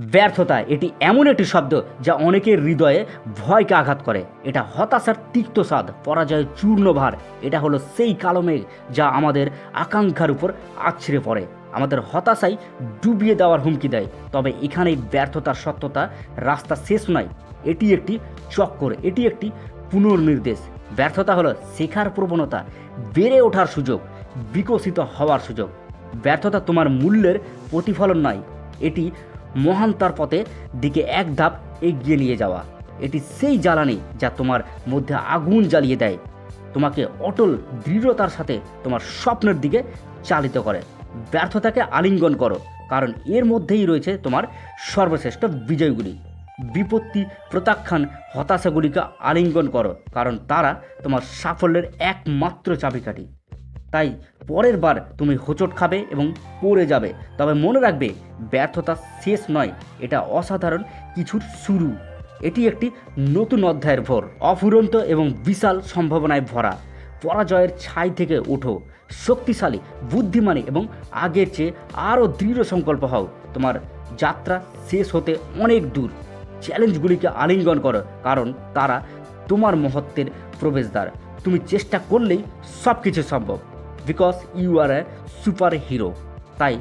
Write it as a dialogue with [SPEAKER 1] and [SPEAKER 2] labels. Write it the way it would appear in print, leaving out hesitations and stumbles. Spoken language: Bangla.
[SPEAKER 1] ব্যর্থতা এটি এমন একটি শব্দ যা অনেকের হৃদয়ে ভয়কে আঘাত করে। এটা হতাশার তিক্ত স্বাদ, পরাজয়ের চূর্ণভার। এটা হলো সেই কালো মেঘ যা আমাদের আকাঙ্ক্ষার উপর আছড়ে পড়ে, আমাদের হতাশায় ডুবিয়ে দেওয়ার হুমকি দেয়। তবে এখানেই ব্যর্থতার সত্যতা, রাস্তা শেষ নয়, এটি একটি চক্কর, এটি একটি পুনর্নির্দেশ। ব্যর্থতা হলো শেখার প্রবণতা, বেড়ে ওঠার সুযোগ, বিকশিত হওয়ার সুযোগ। ব্যর্থতা তোমার মূল্যের প্রতিফলন নয়, এটি মহানতার পথে দিকে এক ধাপ এগিয়ে নিয়ে যাওয়া। এটি সেই জ্বালানি যা তোমার মধ্যে আগুন জ্বালিয়ে দেয়, তোমাকে অটল দৃঢ়তার সাথে তোমার স্বপ্নের দিকে চালিত করে। ব্যর্থতাকে আলিঙ্গন করো, কারণ এর মধ্যেই রয়েছে তোমার সর্বশ্রেষ্ঠ বিজয়গুলি। বিপত্তি প্রত্যাখ্যান, হতাশাগুলিকে আলিঙ্গন করো, কারণ তারা তোমার সাফল্যের একমাত্র চাবিকাঠি। তাই পরের বার তুমি হোঁচট খাবে এবং পড়ে যাবে, তবে মনে রাখবে ব্যর্থতা শেষ নয়, এটা অসাধারণ কিছুর শুরু। এটি একটি নতুন অধ্যায়ের ভোর, অফুরন্ত এবং বিশাল সম্ভাবনায় ভরা। পরাজয়ের ছাই থেকে ওঠো, শক্তিশালী, বুদ্ধিমানী এবং আগের চেয়ে আরও দৃঢ় সংকল্প হও। তোমার যাত্রা শেষ হতে অনেক দূর। চ্যালেঞ্জগুলিকে আলিঙ্গন করো, কারণ তারা তোমার মহত্বের প্রবেশদ্বার। তুমি চেষ্টা করলেই সব কিছু সম্ভব, because you are a super hero. তাই